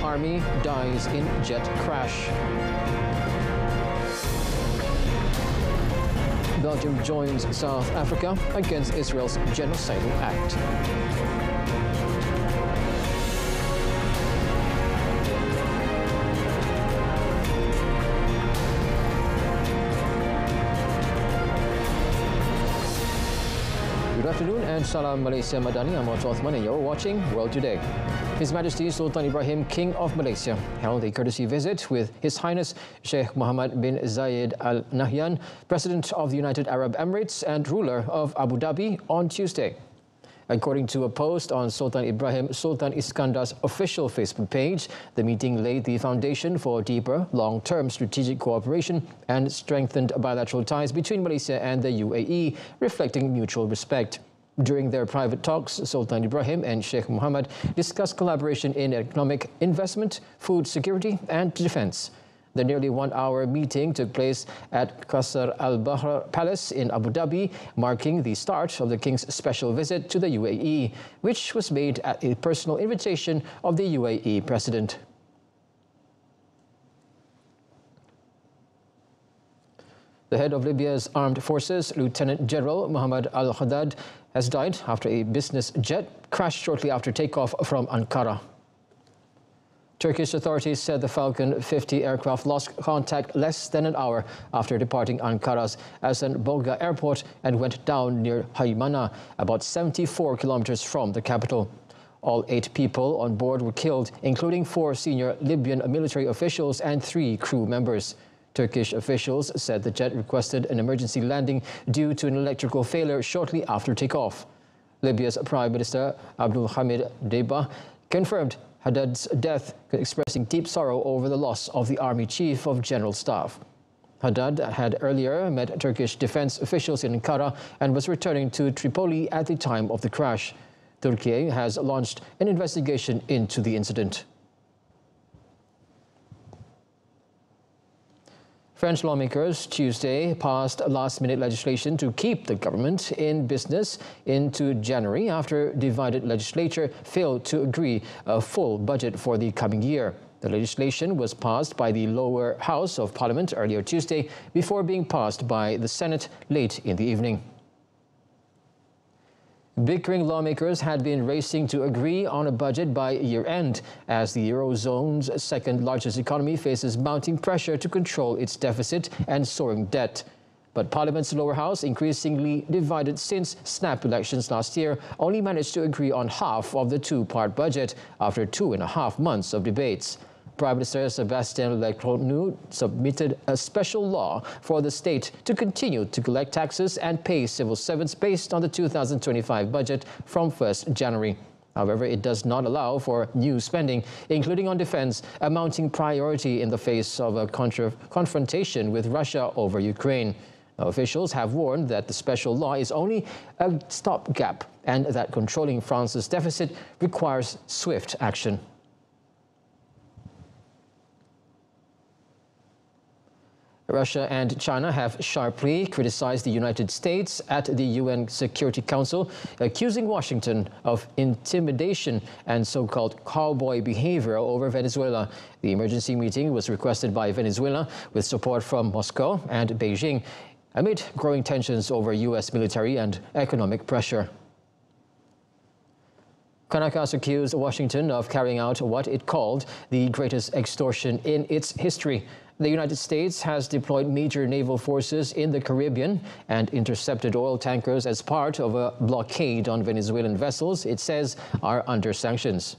army dies in jet crash. Belgium joins South Africa against Israel's genocidal act. Good afternoon and Salam Malaysia Madani. I'm Otto Othman and you're watching World Today. His Majesty Sultan Ibrahim, King of Malaysia, held a courtesy visit with His Highness Sheikh Mohammed bin Zayed Al Nahyan, President of the United Arab Emirates and ruler of Abu Dhabi, on Tuesday. According to a post on Sultan Ibrahim Sultan Iskandar's official Facebook page, the meeting laid the foundation for deeper, long-term strategic cooperation and strengthened bilateral ties between Malaysia and the UAE, reflecting mutual respect. During their private talks, Sultan Ibrahim and Sheikh Mohammed discussed collaboration in economic investment, food security and defense. The nearly one-hour meeting took place at Qasr Al Bahr Palace in Abu Dhabi, marking the start of the King's special visit to the UAE, which was made at a personal invitation of the UAE President. The head of Libya's armed forces, Lieutenant General Muhammad Al-Haddad, has died after a business jet crashed shortly after takeoff from Ankara. Turkish authorities said the Falcon 50 aircraft lost contact less than an hour after departing Ankara's Asan Bolga airport and went down near Haymana, about 74 kilometers from the capital. All 8 people on board were killed, including 4 senior Libyan military officials and 3 crew members. Turkish officials said the jet requested an emergency landing due to an electrical failure shortly after takeoff. Libya's Prime Minister Abdul Hamid Deiba confirmed Haddad's death, expressing deep sorrow over the loss of the Army Chief of General Staff. Haddad had earlier met Turkish defense officials in Ankara and was returning to Tripoli at the time of the crash. Turkey has launched an investigation into the incident. French lawmakers Tuesday passed last-minute legislation to keep the government in business into January after divided legislature failed to agree a full budget for the coming year. The legislation was passed by the lower house of parliament earlier Tuesday before being passed by the Senate late in the evening. Bickering lawmakers had been racing to agree on a budget by year-end as the Eurozone's second-largest economy faces mounting pressure to control its deficit and soaring debt. But Parliament's lower house, increasingly divided since snap elections last year, only managed to agree on half of the 2-part budget after 2.5 months of debates. Prime Minister Sébastien Lecornu submitted a special law for the state to continue to collect taxes and pay civil servants based on the 2025 budget from 1st January. However, it does not allow for new spending, including on defense, a mounting priority in the face of a confrontation with Russia over Ukraine. Now, officials have warned that the special law is only a stopgap and that controlling France's deficit requires swift action. Russia and China have sharply criticized the United States at the UN Security Council, accusing Washington of intimidation and so-called cowboy behavior over Venezuela. The emergency meeting was requested by Venezuela with support from Moscow and Beijing amid growing tensions over U.S. military and economic pressure. Caracas accused Washington of carrying out what it called the greatest extortion in its history. The United States has deployed major naval forces in the Caribbean and intercepted oil tankers as part of a blockade on Venezuelan vessels it says are under sanctions.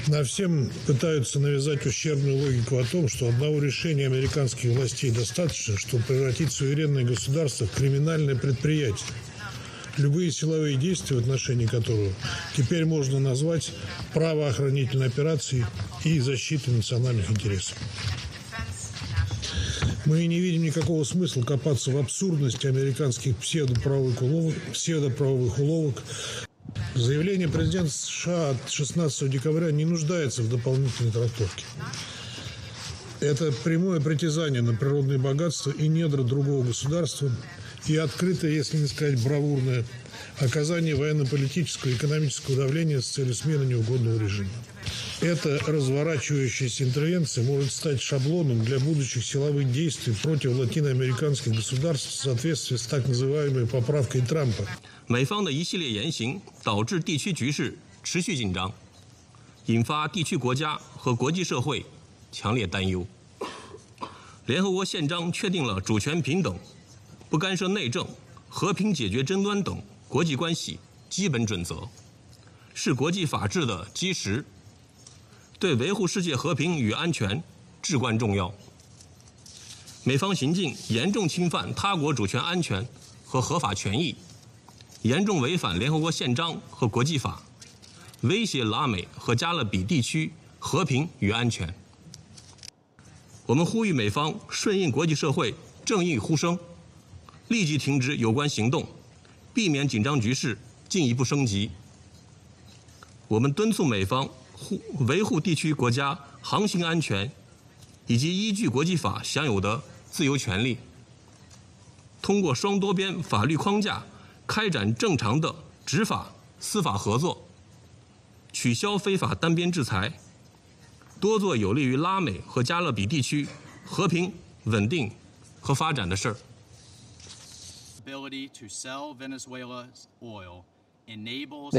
Нам всем пытаются навязать ущербную логику о том, что одного решения американских властей достаточно, чтобы превратить суверенное государство в криминальное предприятие. Любые силовые действия, в отношении которого теперь можно назвать правоохранительной операцией и защитой национальных интересов. Мы не видим никакого смысла копаться в абсурдности американских псевдоправовых уловок. Заявление президента США от 16 декабря не нуждается в дополнительной трактовке. Это прямое притязание на природные богатства и недра другого государства и открытое, если не сказать бравурное, оказание военно-политического и экономического давления с целью смены неугодного режима. Эта разворачивающаяся интервенция может стать шаблоном для будущих силовых действий против латиноамериканских государств в соответствии с так называемой поправкой Трампа. 美方的一系列言行导致地区局势持续紧张，引发地区国家和国际社会强烈担忧。联合国宪章确定了主权平等、不干涉内政、和平解决争端等国际关系基本准则，是国际法治的基石，对维护世界和平与安全至关重要。美方行径严重侵犯他国主权安全和合法权益，严重违反联合国宪章和国际法，威胁拉美和加勒比地区和平与安全。我们呼吁美方顺应国际社会正义呼声，立即停止有关行动，避免紧张局势进一步升级。我们敦促美方维护地区国家航行安全，以及依据国际法享有的自由权利，通过双多边法律框架开展正常的执法司法合作，取消非法单边制裁，多做有利于拉美和加勒比地区和平、稳定和发展的事儿。The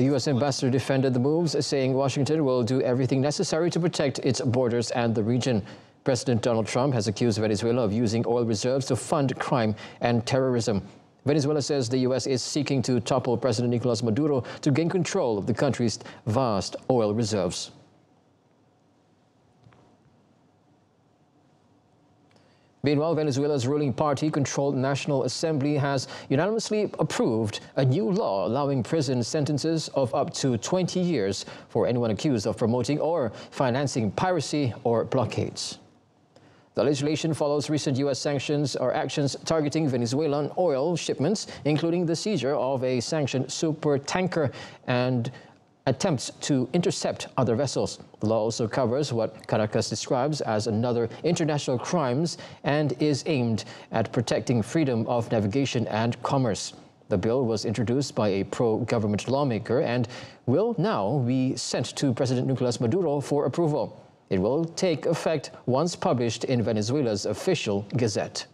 U.S. ambassador defended the moves, saying Washington will do everything necessary to protect its borders and the region. President Donald Trump has accused Venezuela of using oil reserves to fund crime and terrorism. Venezuela says the U.S. is seeking to topple President Nicolas Maduro to gain control of the country's vast oil reserves. Meanwhile, Venezuela's ruling party-controlled National Assembly has unanimously approved a new law allowing prison sentences of up to 20 years for anyone accused of promoting or financing piracy or blockades. The legislation follows recent U.S. sanctions or actions targeting Venezuelan oil shipments, including the seizure of a sanctioned supertanker and attempts to intercept other vessels. The law also covers what Caracas describes as another international crimes and is aimed at protecting freedom of navigation and commerce. The bill was introduced by a pro-government lawmaker and will now be sent to President Nicolas Maduro for approval. It will take effect once published in Venezuela's official gazette.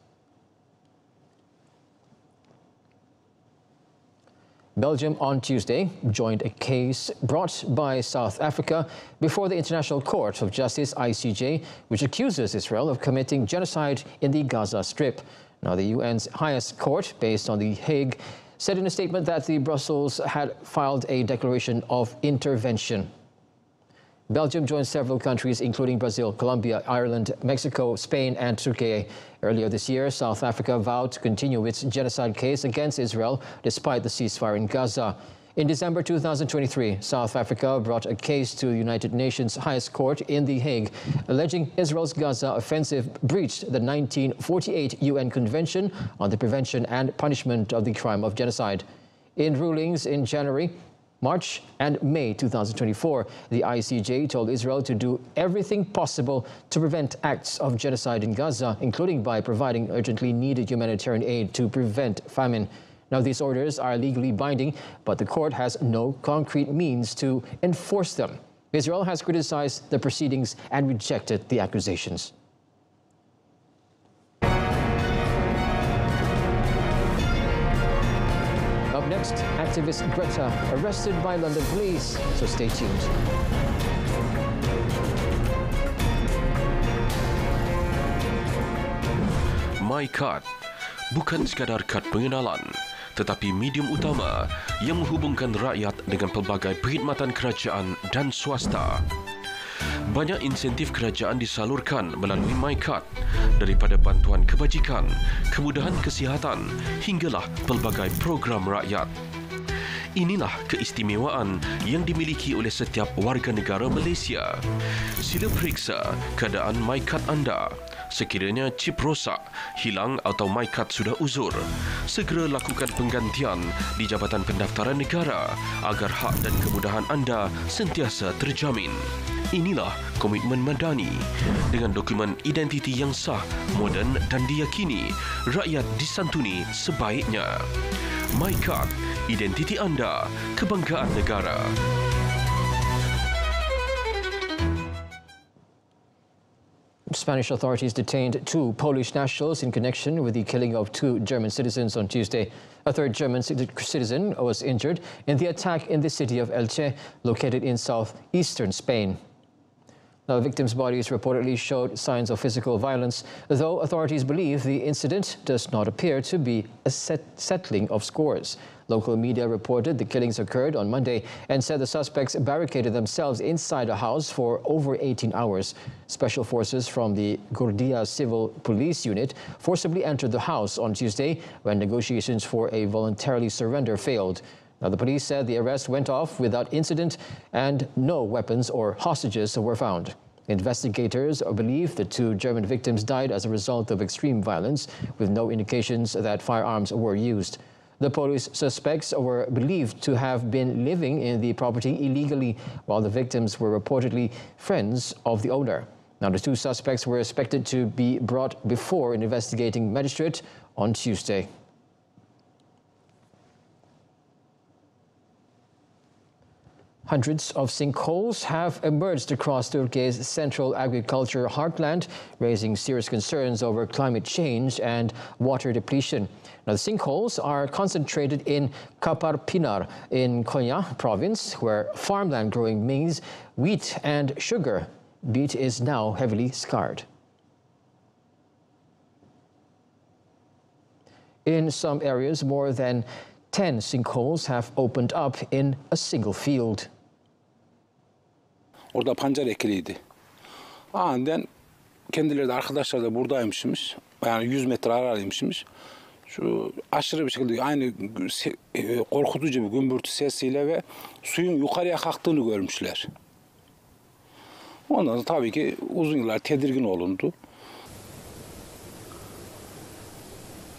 Belgium on Tuesday joined a case brought by South Africa before the International Court of Justice (ICJ), which accuses Israel of committing genocide in the Gaza Strip. Now, the UN's highest court, based on The Hague, said in a statement that Brussels had filed a declaration of intervention. Belgium joined several countries, including Brazil, Colombia, Ireland, Mexico, Spain, and Turkey. Earlier this year, South Africa vowed to continue its genocide case against Israel despite the ceasefire in Gaza. In December 2023, South Africa brought a case to the United Nations highest court in The Hague, alleging Israel's Gaza offensive breached the 1948 UN Convention on the Prevention and Punishment of the Crime of Genocide. In rulings in January, March and May 2024, the ICJ told Israel to do everything possible to prevent acts of genocide in Gaza, including by providing urgently needed humanitarian aid to prevent famine. Now, these orders are legally binding, but the court has no concrete means to enforce them. Israel has criticized the proceedings and rejected the accusations. Up next, activist Greta arrested by London police, so stay tuned. MyCard bukan sekadar kad pengenalan, tetapi medium utama yang menghubungkan rakyat dengan pelbagai perkhidmatan kerajaan dan swasta. Banyak insentif kerajaan disalurkan melalui MyCard, daripada bantuan kebajikan, kemudahan kesihatan hinggalah pelbagai program rakyat. Inilah keistimewaan yang dimiliki oleh setiap warga negara Malaysia. Sila periksa keadaan MyCard anda. Sekiranya chip rosak, hilang atau MyCard sudah uzur, segera lakukan penggantian di Jabatan Pendaftaran Negara agar hak dan kemudahan anda sentiasa terjamin. Inilah komitmen Madani. Dengan dokumen identiti yang sah, moden dan diyakini, rakyat disantuni sebaiknya. MyCard, identiti anda, kebanggaan negara. Spanish authorities detained 2 Polish nationals in connection with the killing of 2 German citizens on Tuesday. A third German citizen was injured in the attack in the city of Elche, located in southeastern Spain. Now, the victims' bodies reportedly showed signs of physical violence, though authorities believe the incident does not appear to be a settling of scores. Local media reported the killings occurred on Monday and said the suspects barricaded themselves inside a house for over 18 hours. Special forces from the Guardia Civil Police Unit forcibly entered the house on Tuesday when negotiations for a voluntary surrender failed. Now, the police said the arrest went off without incident and no weapons or hostages were found. Investigators believe the 2 German victims died as a result of extreme violence, with no indications that firearms were used. The Polish suspects were believed to have been living in the property illegally, while the victims were reportedly friends of the owner. Now, the 2 suspects were expected to be brought before an investigating magistrate on Tuesday. Hundreds of sinkholes have emerged across Turkey's central agriculture heartland, raising serious concerns over climate change and water depletion. Now, the sinkholes are concentrated in Kaparpinar in Konya province, where farmland growing maize, wheat and sugar beet is now heavily scarred. In some areas, more than 10 sinkholes have opened up in a single field. Orada pancar ekiliydi. Aniden kendileri de arkadaşlar da buradaymışmış. Yani 100 metre aralıymışmış. Şu aşırı bir şekilde aynı korkutucu bir gümbürtü sesiyle ve suyun yukarıya kalktığını görmüşler. Ondan sonra tabii ki uzun yıllar tedirgin olundu.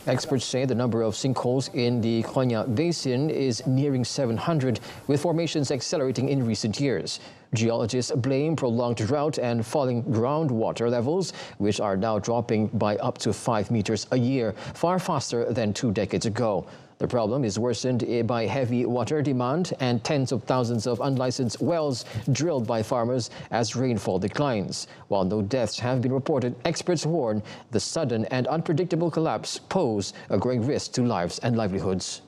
Experts say the number of sinkholes in the Konya Basin is nearing 700, with formations accelerating in recent years. Geologists blame prolonged drought and falling groundwater levels, which are now dropping by up to 5 meters a year, far faster than 2 decades ago. The problem is worsened by heavy water demand and tens of thousands of unlicensed wells drilled by farmers as rainfall declines. While no deaths have been reported, experts warn the sudden and unpredictable collapse pose a growing risk to lives and livelihoods.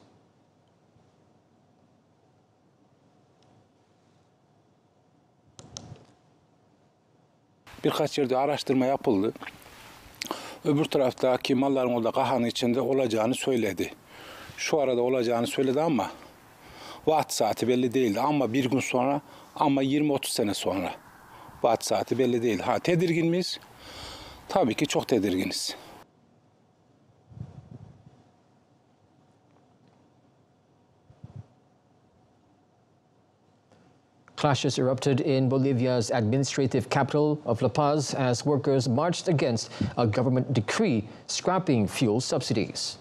Birkaç yerde araştırma yapıldı. Öbür taraftaki malların orada kahanın içinde olacağını söyledi. Şu arada olacağını söyledi ama vaat saati belli değildi. Ama bir gün sonra, ama 20-30 sene sonra. Vaat saati belli değil. Ha, tedirgin miyiz? Tabii ki çok tedirginiz. Clashes erupted in Bolivia's administrative capital of La Paz as workers marched against a government decree scrapping fuel subsidies.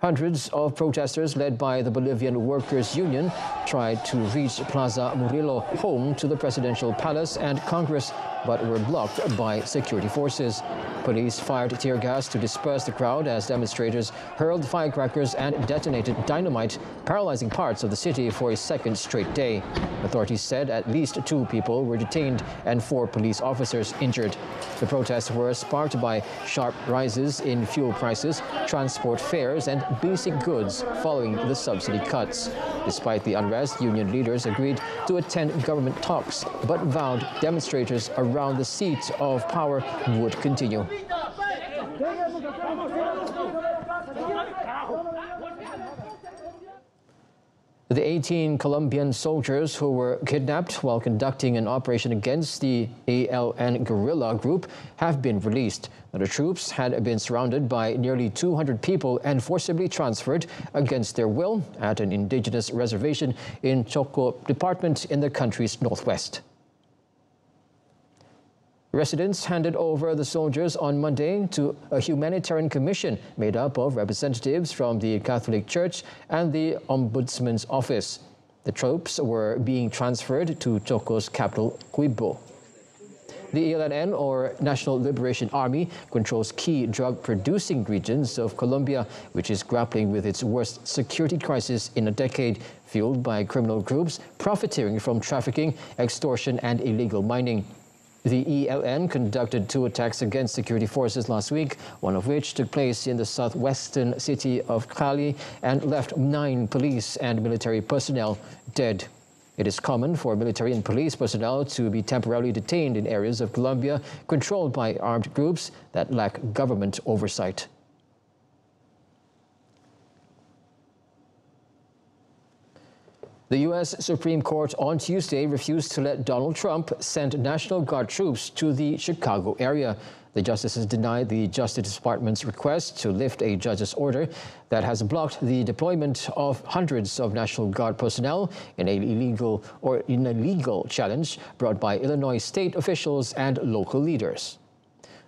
Hundreds of protesters led by the Bolivian Workers' Union tried to reach Plaza Murillo, home to the presidential palace and Congress, but were blocked by security forces. Police fired tear gas to disperse the crowd as demonstrators hurled firecrackers and detonated dynamite, paralyzing parts of the city for a second straight day. Authorities said at least 2 people were detained and 4 police officers injured. The protests were sparked by sharp rises in fuel prices, transport fares, and basic goods following the subsidy cuts. Despite the unrest, union leaders agreed to attend government talks, but vowed demonstrators around the seat of power would continue. The 18 Colombian soldiers who were kidnapped while conducting an operation against the ALN guerrilla group have been released. The troops had been surrounded by nearly 200 people and forcibly transferred against their will at an indigenous reservation in Choco department in the country's northwest. Residents handed over the soldiers on Monday to a humanitarian commission made up of representatives from the Catholic Church and the Ombudsman's office. The troops were being transferred to Toko's capital, Quibbo. The ELN, or National Liberation Army, controls key drug-producing regions of Colombia, which is grappling with its worst security crisis in a decade, fueled by criminal groups profiteering from trafficking, extortion, and illegal mining. The ELN conducted 2 attacks against security forces last week, one of which took place in the southwestern city of Cali and left 9 police and military personnel dead. It is common for military and police personnel to be temporarily detained in areas of Colombia controlled by armed groups that lack government oversight. The U.S. Supreme Court on Tuesday refused to let Donald Trump send National Guard troops to the Chicago area. The justices denied the Justice Department's request to lift a judge's order that has blocked the deployment of hundreds of National Guard personnel in a legal challenge brought by Illinois state officials and local leaders.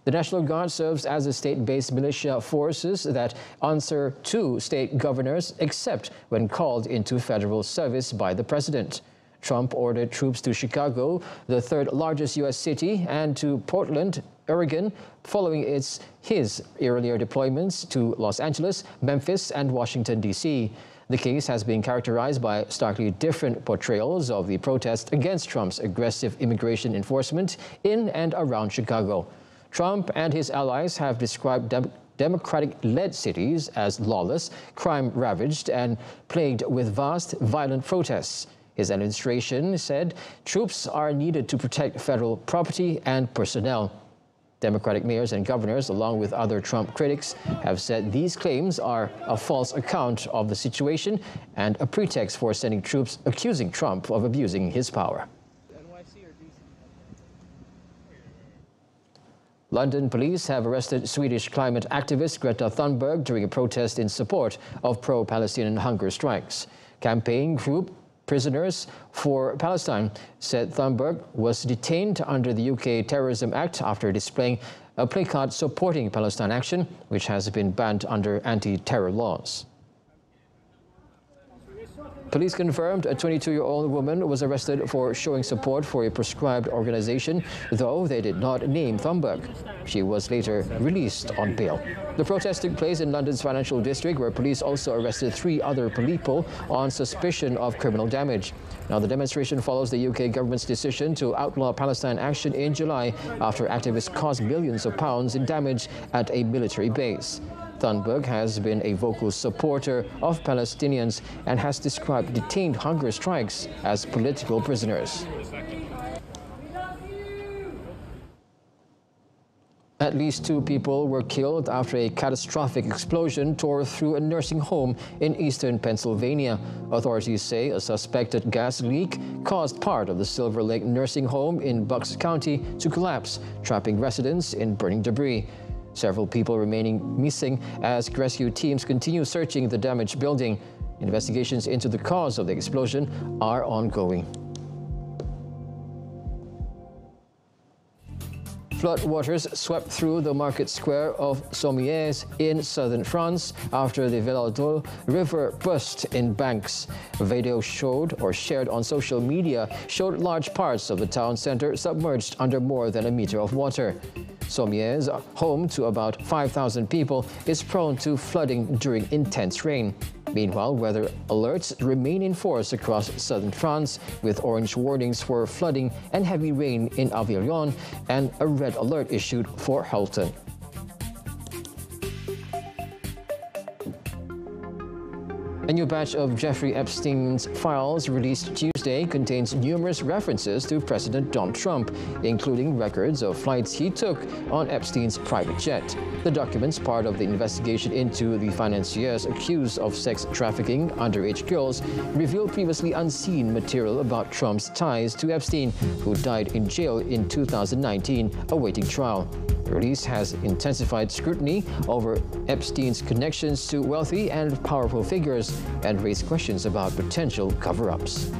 The National Guard serves as a state-based militia forces that answer to state governors except when called into federal service by the president. Trump ordered troops to Chicago, the 3rd largest U.S. city, and to Portland, Oregon, following his earlier deployments to Los Angeles, Memphis, and Washington, D.C. The case has been characterized by starkly different portrayals of the protest against Trump's aggressive immigration enforcement in and around Chicago. Trump and his allies have described Democratic-led cities as lawless, crime-ravaged, and plagued with vast, violent protests. His administration said troops are needed to protect federal property and personnel. Democratic mayors and governors, along with other Trump critics, have said these claims are a false account of the situation and a pretext for sending troops accusing Trump of abusing his power. London police have arrested Swedish climate activist Greta Thunberg during a protest in support of pro-Palestinian hunger strikes. Campaign group Prisoners for Palestine said Thunberg was detained under the UK Terrorism Act after displaying a placard supporting Palestine Action, which has been banned under anti-terror laws. Police confirmed a 22-year-old woman was arrested for showing support for a proscribed organization, though they did not name Thunberg. She was later released on bail. The protest took place in London's financial district, where police also arrested 3 other people on suspicion of criminal damage. Now, the demonstration follows the UK government's decision to outlaw Palestine Action in July after activists caused millions of pounds in damage at a military base. Thunberg has been a vocal supporter of Palestinians and has described detained hunger strikes as political prisoners. At least 2 people were killed after a catastrophic explosion tore through a nursing home in eastern Pennsylvania. Authorities say a suspected gas leak caused part of the Silver Lake nursing home in Bucks County to collapse, trapping residents in burning debris. Several people remaining missing as rescue teams continue searching the damaged building. Investigations into the cause of the explosion are ongoing. Floodwaters swept through the market square of Sommières in southern France after the Velador River burst in banks. A video shared on social media showed large parts of the town center submerged under more than a meter of water. Sommières, home to about 5,000 people, is prone to flooding during intense rain. Meanwhile, weather alerts remain in force across southern France, with orange warnings for flooding and heavy rain in Avignon and a red alert issued for Halton. A new batch of Jeffrey Epstein's files released Tuesday contains numerous references to President Donald Trump, including records of flights he took on Epstein's private jet. The documents, part of the investigation into the financiers accused of sex trafficking underage girls, reveal previously unseen material about Trump's ties to Epstein, who died in jail in 2019, awaiting trial. The release has intensified scrutiny over Epstein's connections to wealthy and powerful figures and raised questions about potential cover-ups.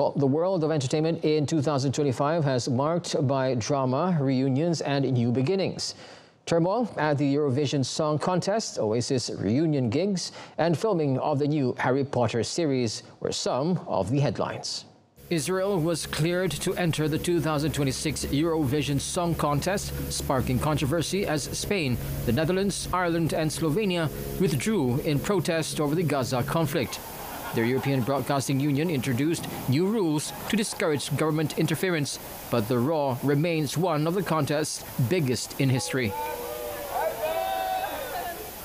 Well, the world of entertainment in 2025 has marked by drama, reunions and new beginnings. Turmoil at the Eurovision Song Contest, Oasis reunion gigs and filming of the new Harry Potter series were some of the headlines. Israel was cleared to enter the 2026 Eurovision Song Contest, sparking controversy as Spain, the Netherlands, Ireland and Slovenia withdrew in protest over the Gaza conflict. The European Broadcasting Union introduced new rules to discourage government interference, but the Raw remains one of the contest's biggest in history.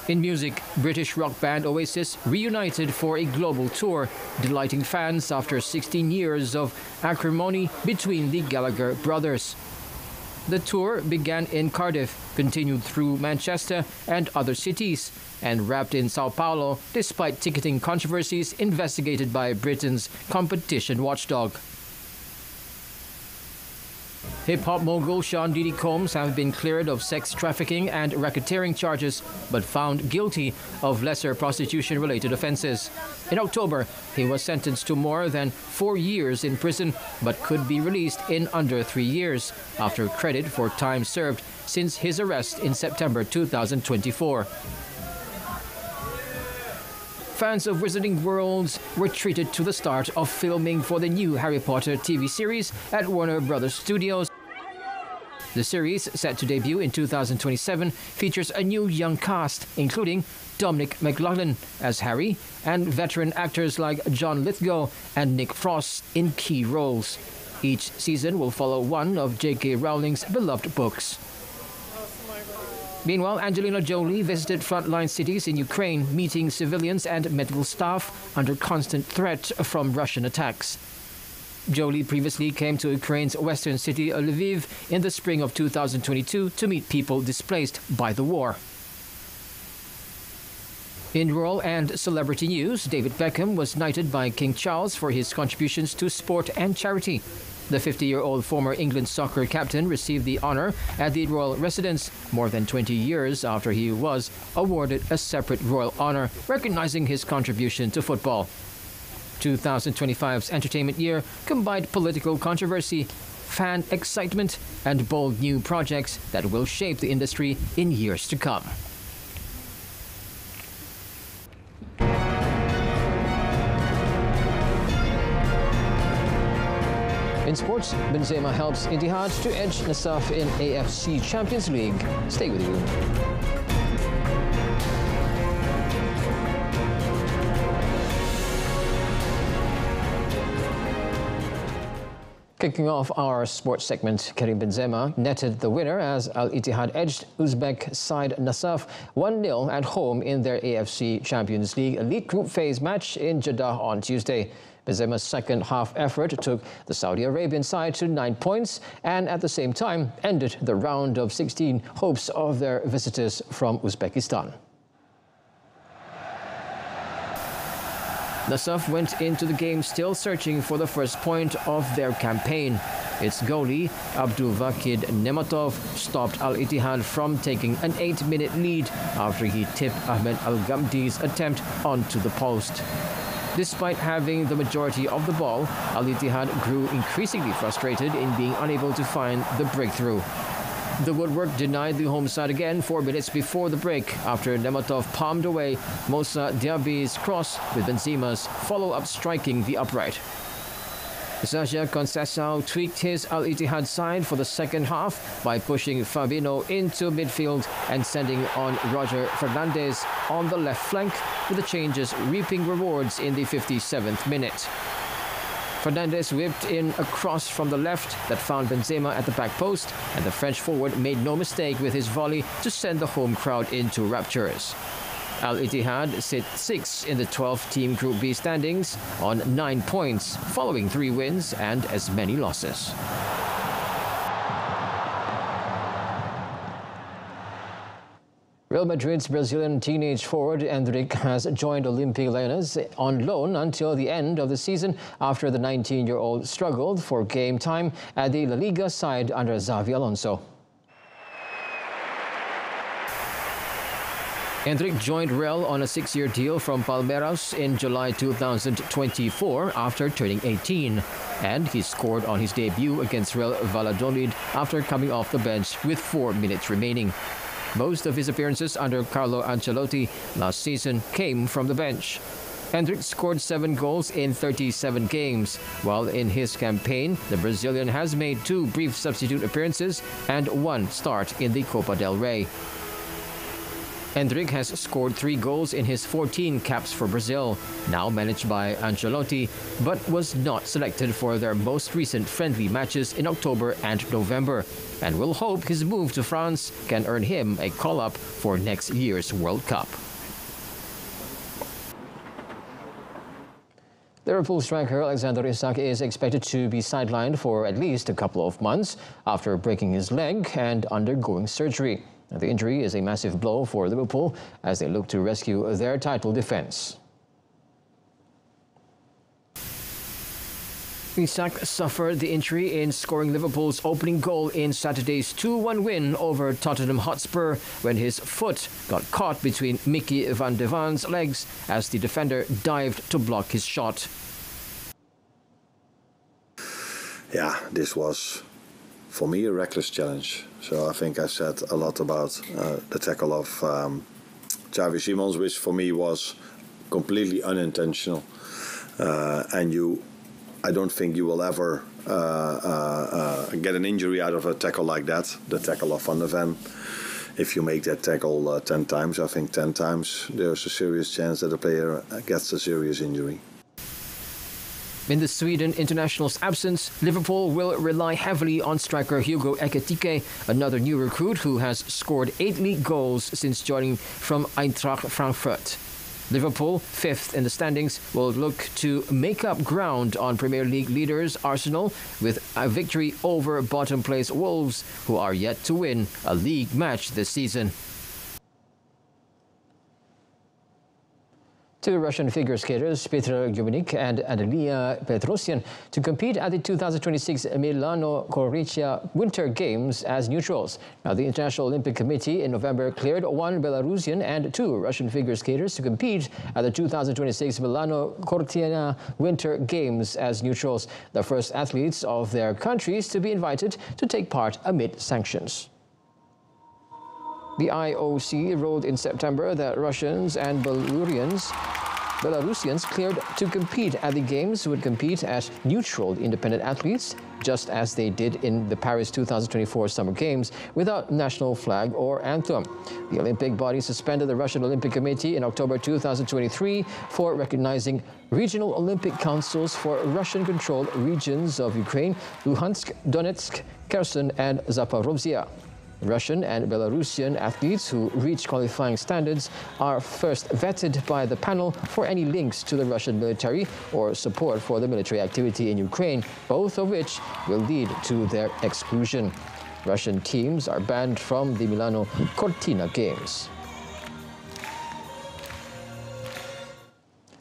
In music, British rock band Oasis reunited for a global tour, delighting fans after 16 years of acrimony between the Gallagher brothers. The tour began in Cardiff, continued through Manchester and other cities, and wrapped in Sao Paulo despite ticketing controversies investigated by Britain's competition watchdog. Hip-hop mogul Sean Diddy Combs has been cleared of sex trafficking and racketeering charges, but found guilty of lesser prostitution-related offences. In October, he was sentenced to more than 4 years in prison, but could be released in under 3 years, after credit for time served since his arrest in September 2024. Fans of Wizarding Worlds were treated to the start of filming for the new Harry Potter TV series at Warner Brothers Studios. The series, set to debut in 2027, features a new young cast, including Dominic McLaughlin as Harry and veteran actors like John Lithgow and Nick Frost in key roles. Each season will follow one of J.K. Rowling's beloved books. Meanwhile, Angelina Jolie visited frontline cities in Ukraine, meeting civilians and medical staff under constant threat from Russian attacks. Jolie previously came to Ukraine's western city Lviv in the spring of 2022 to meet people displaced by the war. In rural and celebrity news, David Beckham was knighted by King Charles for his contributions to sport and charity. The 50-year-old former England soccer captain received the honour at the royal residence more than 20 years after he was awarded a separate royal honour recognising his contribution to football. 2025's entertainment year combined political controversy, fan excitement and bold new projects that will shape the industry in years to come. In sports, Benzema helps Etihad to edge Nasaf in AFC Champions League. Stay with you. Kicking off our sports segment, Karim Benzema netted the winner as Al Ittihad edged Uzbek side Nasaf 1-0 at home in their AFC Champions League Elite Group Phase match in Jeddah on Tuesday. Benzema's second half effort took the Saudi Arabian side to 9 points and at the same time ended the round of 16 hopes of their visitors from Uzbekistan. Nasaf went into the game still searching for the first point of their campaign. Its goalie, Abdulvakid Nematov, stopped Al Ittihad from taking an 8-minute lead after he tipped Ahmed Al-Ghamdi's attempt onto the post. Despite having the majority of the ball, Al Ittihad grew increasingly frustrated in being unable to find the breakthrough. The woodwork denied the home side again 4 minutes before the break after Nematov palmed away Moussa Diaby's cross with Benzema's follow-up striking the upright. Zaja Conceição tweaked his Al Ittihad side for the second half by pushing Fabinho into midfield and sending on Roger Fernandes on the left flank, with the changes reaping rewards in the 57th minute. Fernandes whipped in a cross from the left that found Benzema at the back post, and the French forward made no mistake with his volley to send the home crowd into raptures. Al Ittihad sit 6th in the 12-team Group B standings on 9 points, following 3 wins and as many losses. Real Madrid's Brazilian teenage forward Endrick has joined Olympic Lioness on loan until the end of the season after the 19-year-old struggled for game time at the La Liga side under Xavi Alonso. Hendrik joined Real on a 6-year deal from Palmeiras in July 2024 after turning 18. And he scored on his debut against Real Valladolid after coming off the bench with 4 minutes remaining. Most of his appearances under Carlo Ancelotti last season came from the bench. Hendrik scored 7 goals in 37 games, while in his campaign, the Brazilian has made 2 brief substitute appearances and 1 start in the Copa del Rey. Hendrik has scored 3 goals in his 14 caps for Brazil, now managed by Ancelotti, but was not selected for their most recent friendly matches in October and November, and will hope his move to France can earn him a call-up for next year's World Cup. Liverpool striker Alexander Isak is expected to be sidelined for at least a couple of months after breaking his leg and undergoing surgery. The injury is a massive blow for Liverpool as they look to rescue their title defence. Isak suffered the injury in scoring Liverpool's opening goal in Saturday's 2-1 win over Tottenham Hotspur when his foot got caught between Mickey van de Vaan's legs as the defender dived to block his shot. Yeah, this was for me a reckless challenge. So I think I said a lot about the tackle of Xavi Simons, which for me was completely unintentional. I don't think you will ever get an injury out of a tackle like that, the tackle of Van der Ven. If you make that tackle 10 times, I think 10 times there's a serious chance that the player gets a serious injury. In the Sweden international's absence, Liverpool will rely heavily on striker Hugo Ekitike, another new recruit who has scored 8 league goals since joining from Eintracht Frankfurt. Liverpool, 5th in the standings, will look to make up ground on Premier League leaders Arsenal with a victory over bottom place Wolves, who are yet to win a league match this season. 2 Russian figure skaters, Petr Gumenik and Adelia Petrosyan, to compete at the 2026 Milano-Cortina Winter Games as neutrals. Now, the International Olympic Committee in November cleared 1 Belarusian and 2 Russian figure skaters to compete at the 2026 Milano-Cortina Winter Games as neutrals, the first athletes of their countries to be invited to take part amid sanctions. The IOC ruled in September that Russians and Belarusians cleared to compete at the Games would compete as neutral independent athletes, just as they did in the Paris 2024 Summer Games, without national flag or anthem. The Olympic body suspended the Russian Olympic Committee in October 2023 for recognizing regional Olympic councils for Russian-controlled regions of Ukraine, Luhansk, Donetsk, Kherson, and Zaporozhye. Russian and Belarusian athletes who reach qualifying standards are first vetted by the panel for any links to the Russian military or support for the military activity in Ukraine, both of which will lead to their exclusion. Russian teams are banned from the Milano-Cortina Games.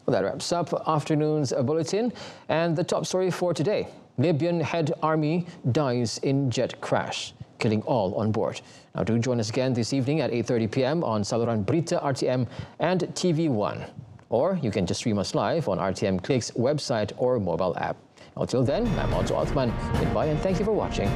Well, that wraps up afternoon's bulletin and the top story for today. Libyan head army dies in jet crash, killing all on board. Now do join us again this evening at 8:30 p.m. on saluran Berita RTM and TV1. Or you can just stream us live on RTM Click's website or mobile app. Until then, I'm Otto Altman. Goodbye and thank you for watching.